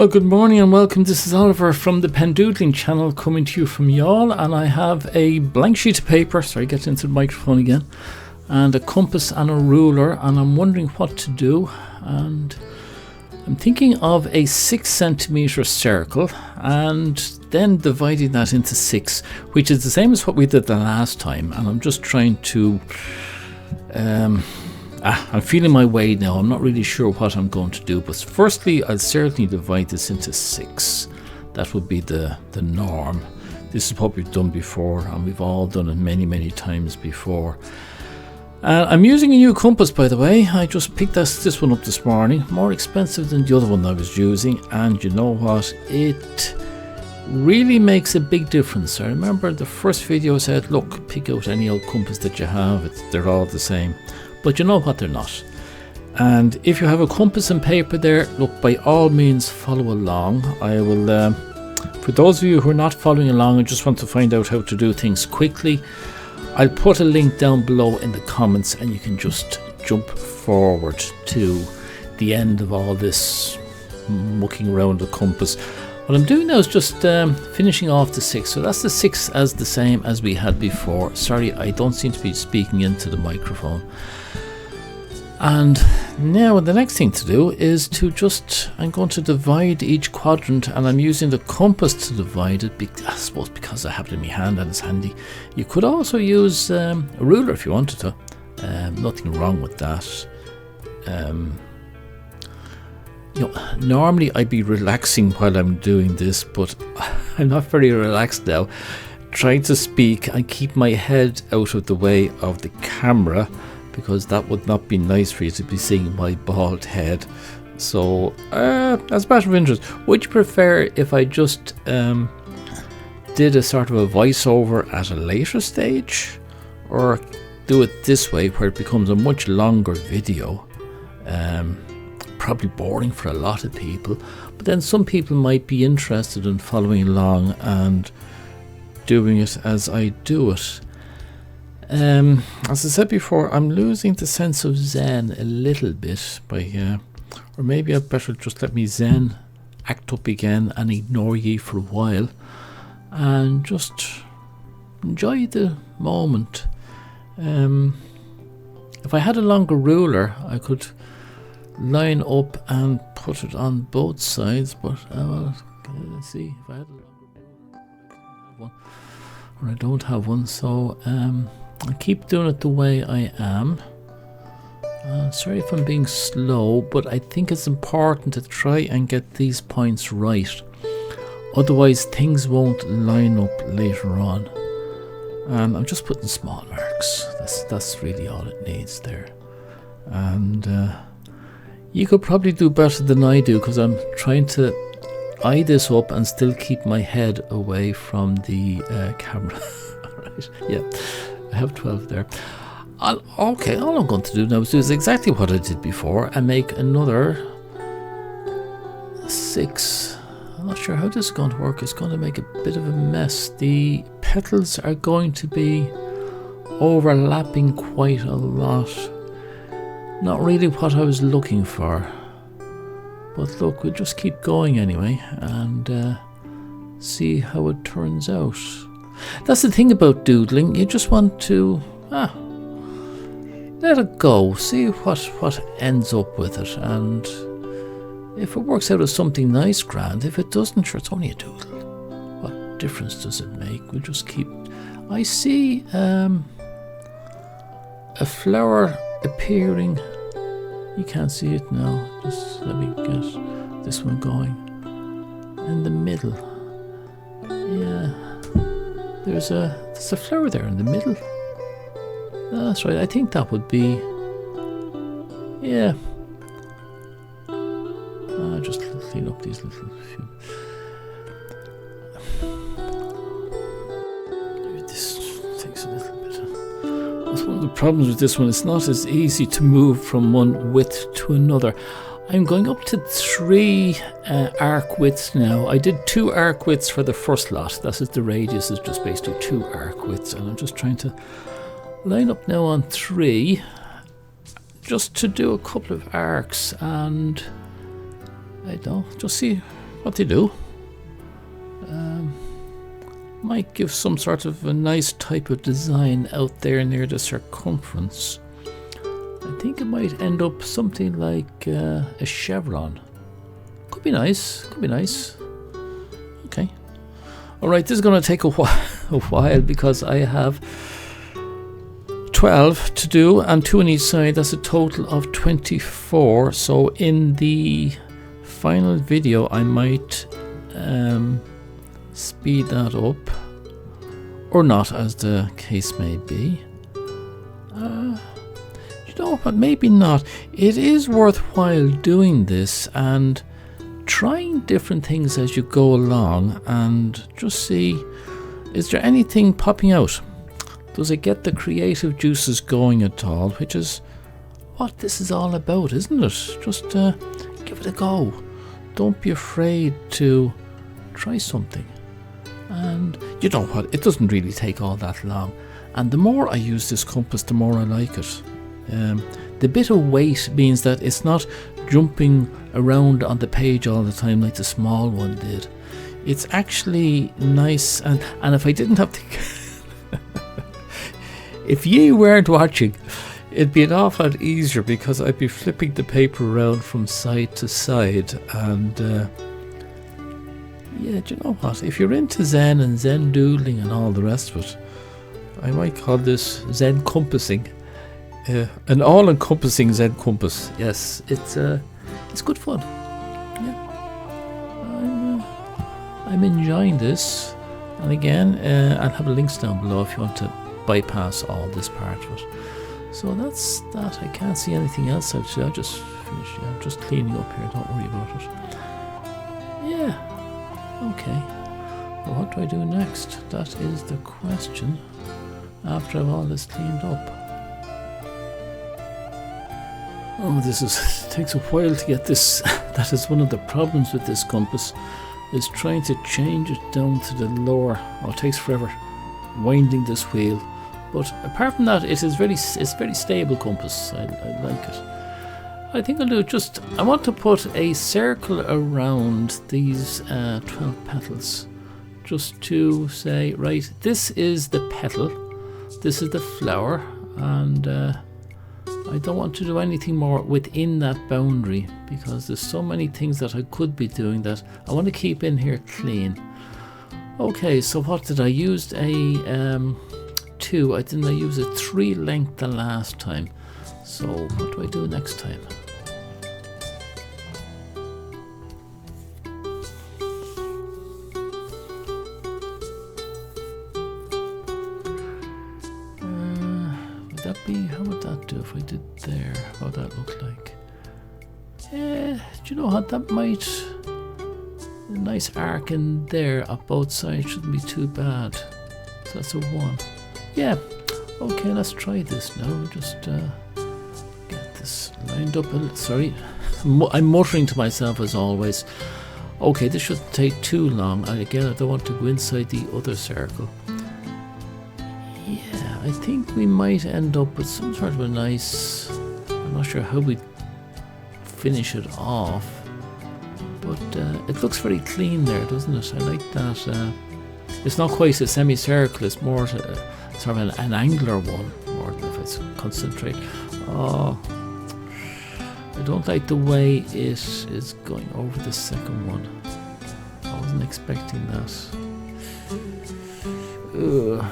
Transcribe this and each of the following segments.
Well, good morning and welcome. This is Oliver from the Pen Doodling channel coming to you from Youghal, and I have a blank sheet of paper, sorry, get into the microphone again, and a compass and a ruler, and I'm wondering what to do. And I'm thinking of a 6 centimeter circle and then dividing that into 6, which is the same as what we did the last time, and I'm just trying to I'm feeling my way now. I'm not really sure what I'm going to do, but firstly I'll certainly divide this into 6. That would be the norm. This is what we've done before, and we've all done it many times before. I'm using a new compass, by the way. I just picked this one up this morning. More expensive than the other one I was using, and you know what? It really makes a big difference. I remember the first video I said, look, pick out any old compass that you have. They're all the same. But you know what, they're not. And if you have a compass and paper there, look, by all means follow along. I will, for those of you who are not following along and just want to find out how to do things quickly, I'll put a link down below in the comments and you can just jump forward to the end of all this mucking around the compass. What I'm doing now is just finishing off the 6. So that's the 6 as the same as we had before. Sorry, I don't seem to be speaking into the microphone. And now the next thing to do is to just, I'm going to divide each quadrant, and I'm using the compass to divide it, I suppose because I have it in my hand and it's handy. You could also use a ruler if you wanted to. Nothing wrong with that. You know, normally I'd be relaxing while I'm doing this, but I'm not very relaxed now. Trying to speak and keep my head out of the way of the camera, because that would not be nice for you to be seeing my bald head. So, as a matter of interest, would you prefer if I just did a sort of a voiceover at a later stage, or do it this way where it becomes a much longer video? Probably boring for a lot of people, but then some people might be interested in following along and doing it as I do it. As I said before, I'm losing the sense of Zen a little bit by, or maybe I'd better just let me Zen act up again and ignore ye for a while and just enjoy the moment. If I had a longer ruler, I could line up and put it on both sides, but let's see if I had a longer ruler, I have one, or I don't have one, so I keep doing it the way I am. Sorry if I'm being slow, but I think it's important to try and get these points right, otherwise things won't line up later on. And I'm just putting small marks. That's really all it needs there. And you could probably do better than I do, because I'm trying to eye this up and still keep my head away from the camera. Right, yeah, I have 12 there. Okay, all I'm going to do now is do exactly what I did before and make another 6. I'm not sure how this is going to work. It's going to make a bit of a mess. The petals are going to be overlapping quite a lot. Not really what I was looking for, but look, we'll just keep going anyway and see how it turns out. That's the thing about doodling, you just want to let it go, see what ends up with it, and if it works out as something nice, grand. If it doesn't, sure, it's only a doodle. What difference does it make? We'll just keep. I see a flower appearing. You can't see it now. Just let me get this one going. In the middle. Yeah. There's a flower there in the middle. That's right. I think that would be. Yeah. Just clean up these little few. This takes a little bit. That's one of the problems with this one. It's not as easy to move from one width to another. I'm going up to 3 arc widths now. I did 2 arc widths for the first lot. That is, the radius is just basically 2 arc widths, and I'm just trying to line up now on 3 just to do a couple of arcs, and I don't know, just see what they do. Might give some sort of a nice type of design out there near the circumference. I think it might end up something like a chevron. Could be nice, could be nice. Okay. Alright, this is going to take a while because I have 12 to do and 2 on each side. That's a total of 24. So in the final video I might speed that up, or not, as the case may be. You know what, maybe not. It is worthwhile doing this and trying different things as you go along and just see, is there anything popping out? Does it get the creative juices going at all? Which is what this is all about, isn't it? Just give it a go. Don't be afraid to try something. And you know what, it doesn't really take all that long. And the more I use this compass, the more I like it. The bit of weight means that it's not jumping around on the page all the time like the small one did. It's actually nice, and if I didn't have to if ye weren't watching, it'd be an awful lot easier because I'd be flipping the paper around from side to side. And yeah, do you know what? If you're into Zen and Zen doodling and all the rest of it, I might call this Zen compassing. An all-encompassing Zen compass. Yes, it's good fun. Yeah, I'm enjoying this. And again, I'll have links down below if you want to bypass all this part of it. So that's that. I can't see anything else actually. I just finished. Yeah, I'm just cleaning up here. Don't worry about it. Yeah. Okay. Well, what do I do next? That is the question. After I've all this cleaned up. Oh, takes a while to get this. That is one of the problems with this compass, is trying to change it down to the lower. Oh, it takes forever winding this wheel. But apart from that, it's very stable compass. I like it. I think I'll do just, I want to put a circle around these 12 petals, just to say, right, this is the petal, this is the flower, and I don't want to do anything more within that boundary because there's so many things that I could be doing that I want to keep in here clean. Okay, so what did I use? A 2. I didn't. I use a 3 length the last time. So what do I do next time? How would that do if I did there? What would that look like? Do you know what? That might, a nice arc in there at both sides shouldn't be too bad. So that's a 1. Yeah. Okay, let's try this now. Just get this lined up a little. Sorry, I'm muttering to myself as always. Okay, this shouldn't take too long. And again, I don't want to go inside the other circle. I think we might end up with some sort of a nice, I'm not sure how we finish it off, but it looks very clean there, doesn't it? I like that. It's not quite a semicircle, it's more sort of an angular one, more than if it's concentrate. Oh, I don't like the way it is going over the second one. I wasn't expecting that. Ugh.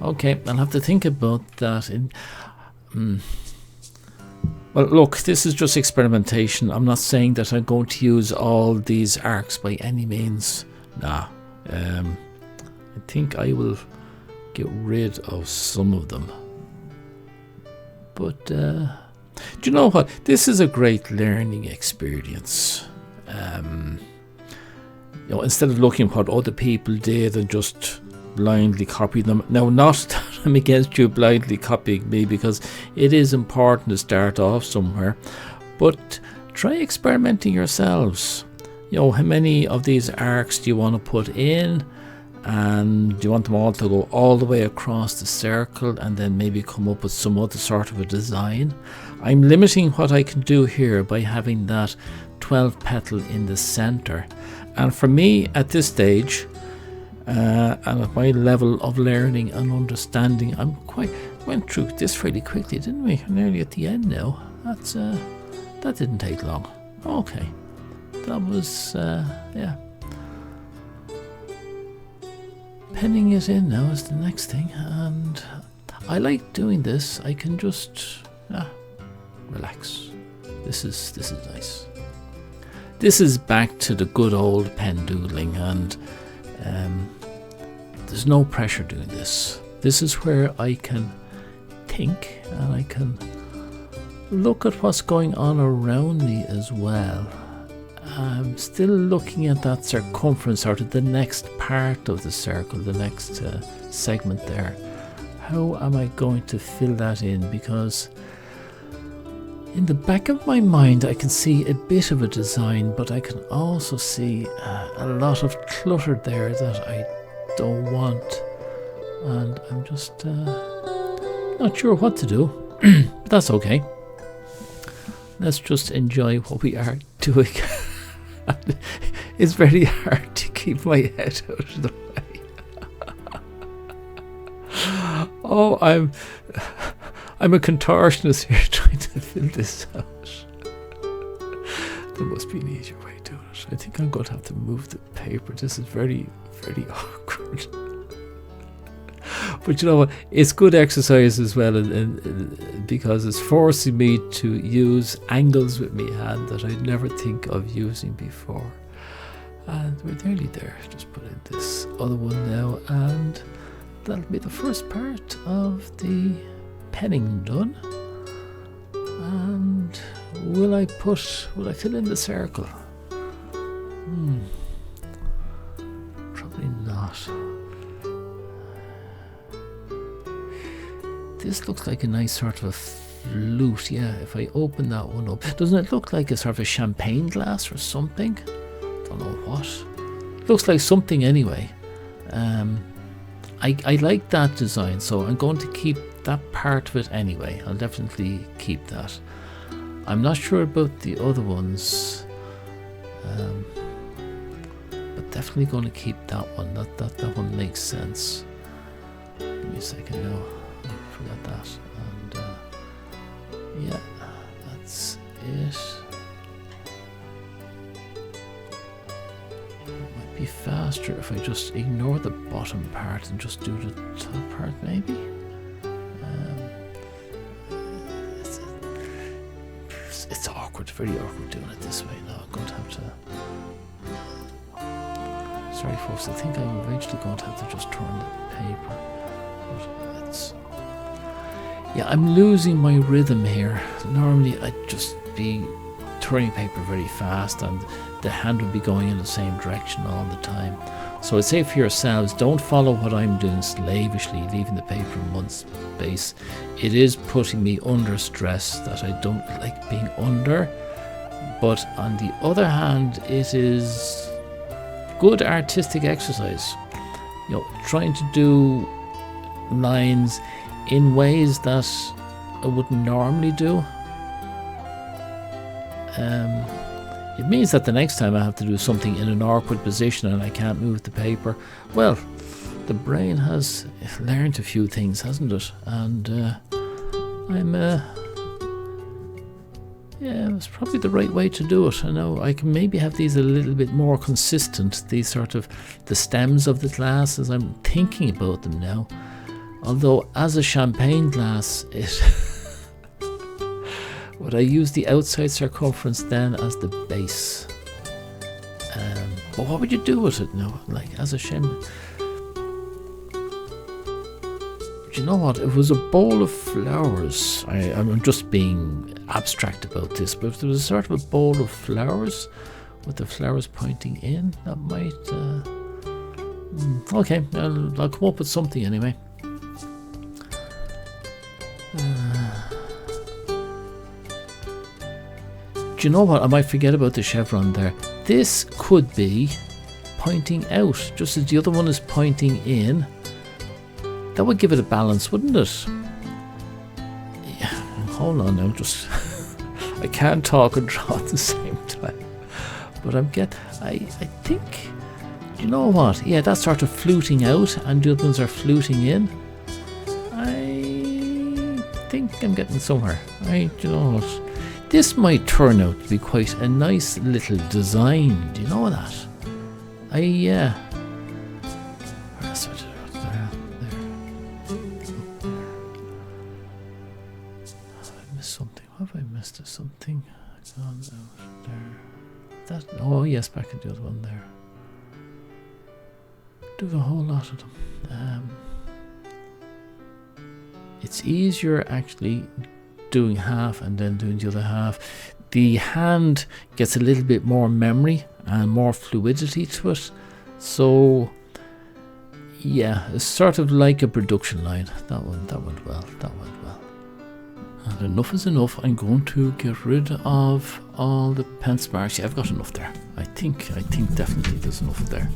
Okay, I'll have to think about that. Well, look, this is just experimentation. I'm not saying that I'm going to use all these arcs by any means. Nah. I think I will get rid of some of them. But, do you know what? This is a great learning experience. Instead of looking at what other people did and just blindly copy them. Now, not that I'm against you blindly copying me, because it is important to start off somewhere, but try experimenting yourselves. How many of these arcs do you want to put in, and do you want them all to go all the way across the circle and then maybe come up with some other sort of a design? I'm limiting what I can do here by having that 12 petal in the center, And for me, at this stage, and at my level of learning and understanding, went through this fairly quickly, didn't we? Nearly at the end now. That didn't take long. Okay, that was yeah. Penning it in now is the next thing, and I like doing this. I can just relax. This is nice. This is back to the good old pen doodling, and there's no pressure doing this. This is where I can think and I can look at what's going on around me as well. I'm still looking at that circumference, or the next part of the circle, the next segment there. How am I going to fill that in? Because in the back of my mind I can see a bit of a design, but I can also see a lot of clutter there that I don't want, and I'm just not sure what to do. But that's okay. Let's just enjoy what we are doing. It's very hard to keep my head out of the way. Oh, I'm a contortionist here trying to fill this out. There must be an easier way to do it. I think I'm going to have to move the paper. This is very, very awkward. But you know what? It's good exercise as well, and because it's forcing me to use angles with my hand that I'd never think of using before. And we're nearly there. Just put in this other one now, and that'll be the first part of the penning done. And will I fill in the circle? Probably not. This looks like a nice sort of a flute. Yeah, if I open that one up, doesn't it look like a sort of a champagne glass or something? Don't know what. Looks like something anyway. I like that design, so I'm going to keep that part of it anyway. I'll definitely keep that. I'm not sure about the other ones, but definitely going to keep that one. That one makes sense. Give me a second now. I forgot that. And yeah, that's it. It might be faster if I just ignore the bottom part and just do the top part, maybe. It's awkward, very awkward doing it this way. Now I'm going to have to. Sorry, folks. I think I'm eventually going to have to just turn the paper. But it's. Yeah, I'm losing my rhythm here. Normally I'd just be turning paper very fast and the hand would be going in the same direction all the time. So I'd say for yourselves, don't follow what I'm doing slavishly, leaving the paper in one space. It is putting me under stress that I don't like being under. But on the other hand, it is good artistic exercise. You know, trying to do lines in ways that I wouldn't normally do. It means that the next time I have to do something in an awkward position and I can't move the paper, well, the brain has learned a few things, hasn't it? And yeah, it's probably the right way to do it. I know I can maybe have these a little bit more consistent, these sort of the stems of the glass, as I'm thinking about them now. Although as a champagne glass, would I use the outside circumference then as the base? But what would you do with it now? Like as a champagne? Do you know what? If it was a bowl of flowers, I'm just being abstract about this, but if there was a sort of a bowl of flowers with the flowers pointing in, that might... okay, I'll come up with something anyway. Do you know what? I might forget about the chevron there. This could be pointing out, just as the other one is pointing in. That would give it a balance, wouldn't it? Yeah, hold on now, just... I can't talk and draw at the same time. But I think, you know what? Yeah, that's sort of fluting out, and the other ones are fluting in. I think I'm getting somewhere. You know what? This might turn out to be quite a nice little design. Do you know that? Where's it? There. Have I missed something? Have I missed something? Gone out there. Oh yes, back at the other one there. Do a whole lot of them. It's easier actually doing half and then doing the other half. The hand gets a little bit more memory and more fluidity to it. So yeah, it's sort of like a production line. That went well. And enough is enough. I'm going to get rid of all the pencil marks. Yeah, I've got enough there. I think definitely there's enough there.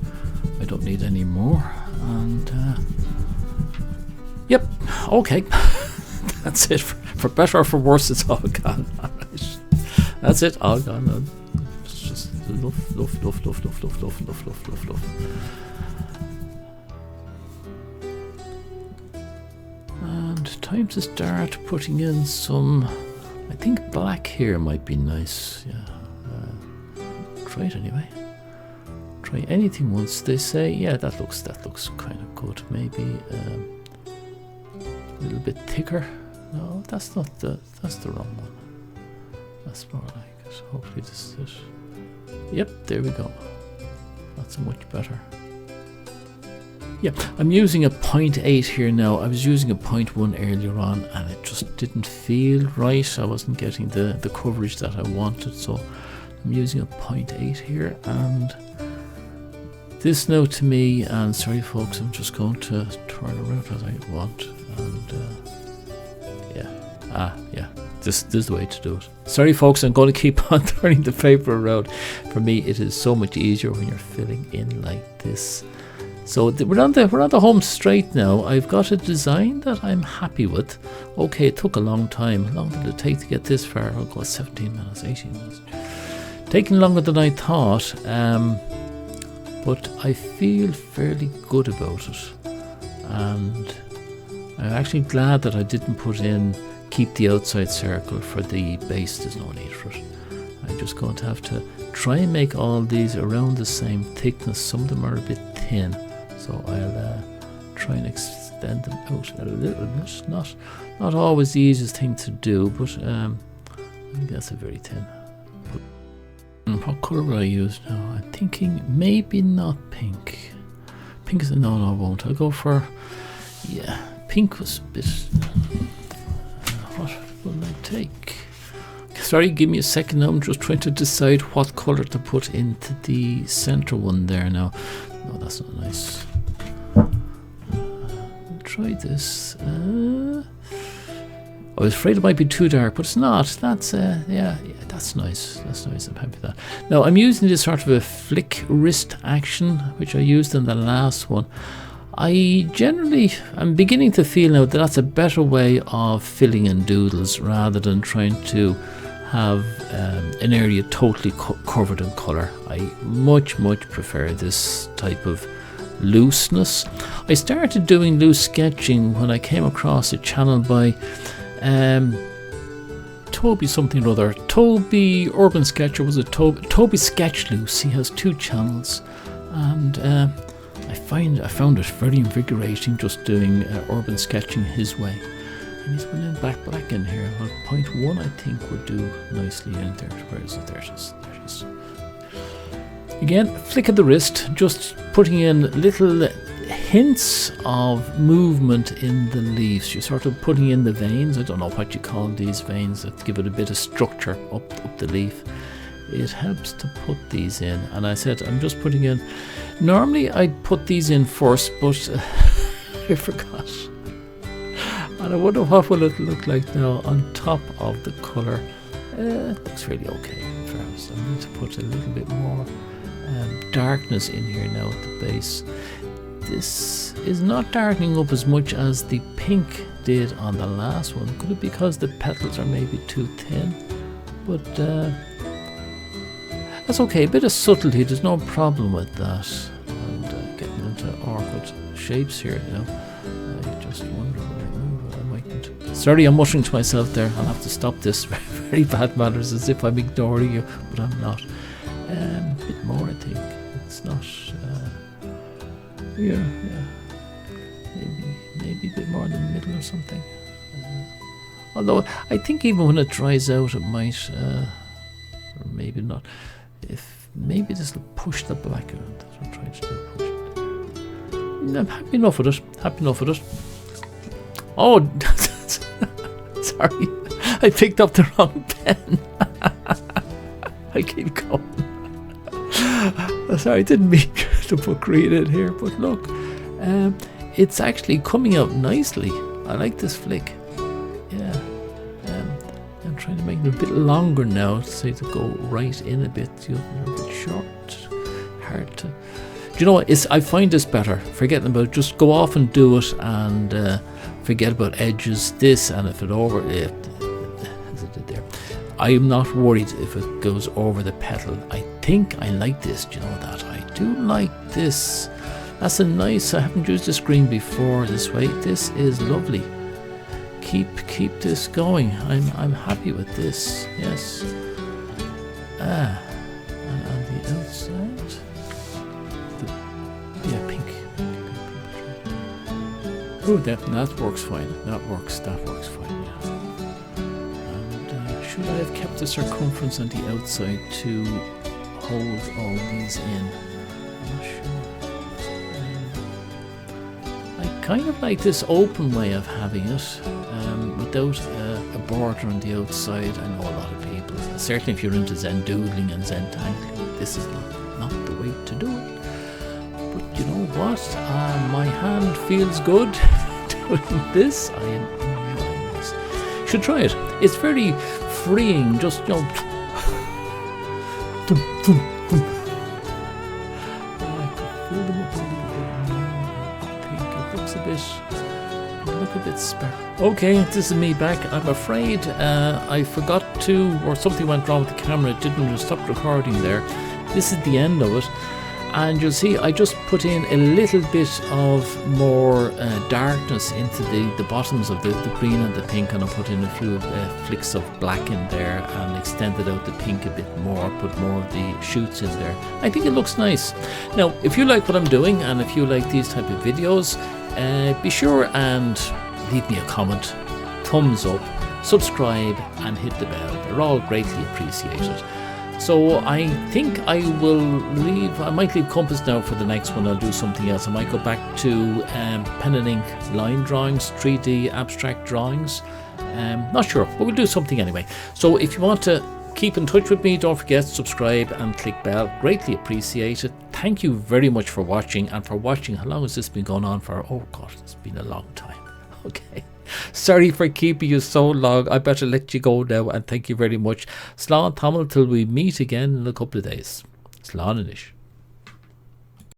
I don't need any more. And yep, okay. That's it. For better or for worse, it's all gone. All right. That's it, all gone. It's just love. And time to start putting in some, I think black here might be nice. Yeah. Try it anyway. Try anything once, they say. Yeah, that looks kind of good. Maybe a little bit thicker. No, that's the wrong one. That's more like it. Hopefully this is it. Yep, there we go. That's much better. Yeah, I'm using a 0.8 here now. I was using a 0.1 earlier on and it just didn't feel right. I wasn't getting the coverage that I wanted, so I'm using a 0.8 here. And this now to me, and sorry folks, I'm just going to turn around as I want. And yeah, this is the way to do it. Sorry folks, I'm going to keep on turning the paper around. For me, it is so much easier when you're filling in like this. So we're on the home straight now. I've got a design that I'm happy with. Okay, it took a long time. How long did it take to get this far? I'll go 17 minutes, 18 minutes. Taking longer than I thought, but I feel fairly good about it. And I'm actually glad that I didn't put in keep the outside circle for the base. There's no need for it. I'm just going to have to try and make all these around the same thickness. Some of them are a bit thin, so I'll try and extend them out a little bit. Not always the easiest thing to do, but I think that's a very thin. And what colour will I use now? I'm thinking maybe not pink. Pink is no, I won't. I'll go for, yeah, pink was a bit. What will I take? Sorry, give me a second now. I'm just trying to decide what colour to put into the centre one there now. No, that's not nice. I'll try this. I was afraid it might be too dark, but it's not. That's yeah, that's nice. That's nice. I'm happy with that. Now I'm using this sort of a flick wrist action, which I used in the last one. I'm beginning to feel now that that's a better way of filling in doodles rather than trying to have an area totally covered in colour. I much prefer this type of looseness. I started doing loose sketching when I came across a channel by Toby something or other. Toby Urban Sketcher, was it Toby Sketch Loose? He has 2 channels, and I found it very invigorating just doing urban sketching his way. And he's put in black in here. Well, 0.1 I think would do nicely in there. Where is it? There it is. There it is. Again, flick of the wrist, just putting in little hints of movement in the leaves. You're sort of putting in the veins. I don't know what you call these veins that give it a bit of structure up the leaf. It helps to put these in. And I said I'm just putting in. Normally I'd put these in first, but I forgot. And I wonder what will it look like now on top of the colour. It looks really okay. First, I'm going to put a little bit more darkness in here now at the base. This is not darkening up as much as the pink did on the last one. Could it be because the petals are maybe too thin? But That's okay, a bit of subtlety, there's no problem with that. And getting into awkward shapes here, you know. I just wonder when I move it, I mightn't. Sorry, I'm muttering to myself there. I'll have to stop this. Very bad manners, as if I'm ignoring you, but I'm not. A bit more, I think. It's not. Yeah. Maybe a bit more in the middle or something. Although I think even when it dries out, it might, or maybe not. If maybe this will push the black out. That's what I'm trying to do. Push it. I'm happy enough with it. Happy enough with it. Oh, sorry, I picked up the wrong pen. I keep going. Sorry, I didn't mean to put green in here, but look, it's actually coming out nicely. I like this flick. Yeah. I'm trying to make it a bit longer now, so to go right in a bit. You're a bit short, hard to. Do you know what? I find this better. Forgetting about it, just go off and do it, and forget about edges. This, and if it over, as it did there, I'm not worried if it goes over the petal. I think I like this. Do you know that? I do like this. That's a nice. I haven't used this green before this way. This is lovely. Keep this going. I'm happy with this. Yes. And on the outside, pink. Oh, that works fine. That works fine. Yeah. And should I have kept the circumference on the outside to hold all these in? I'm not sure. I kind of like this open way of having it. Without a border on the outside. I know a lot of people, certainly if you're into Zen Doodling and Zen Tangling, this is not the way to do it. But you know what? My hand feels good doing this. I am enjoying this. You should try it. It's very freeing, just, you know. I could fill them up a little bit more. I think it looks a bit sparse. Okay, this is me back. I'm afraid I forgot to, or something went wrong with the camera. It didn't stop recording there. This is the end of it, and you'll see I just put in a little bit of more darkness into the bottoms of the green and the pink, and I put in a few flicks of black in there and extended out the pink a bit more, put more of the shoots in there. I think it looks nice. Now, if you like what I'm doing and if you like these type of videos, be sure and leave me a comment, thumbs up, subscribe and hit the bell. They're all greatly appreciated. So I think I might leave Compass now for the next one. I'll do something else. I might go back to pen and ink line drawings, 3D abstract drawings. Not sure, but we'll do something anyway. So if you want to keep in touch with me, don't forget to subscribe and click bell. Greatly appreciated. Thank you very much for watching, and for watching. How long has this been going on for? Oh God, it's been a long time. Okay, sorry for keeping you so long. I better let you go now, and thank you very much. Slán tamil till we meet again in a couple of days. Slán anish.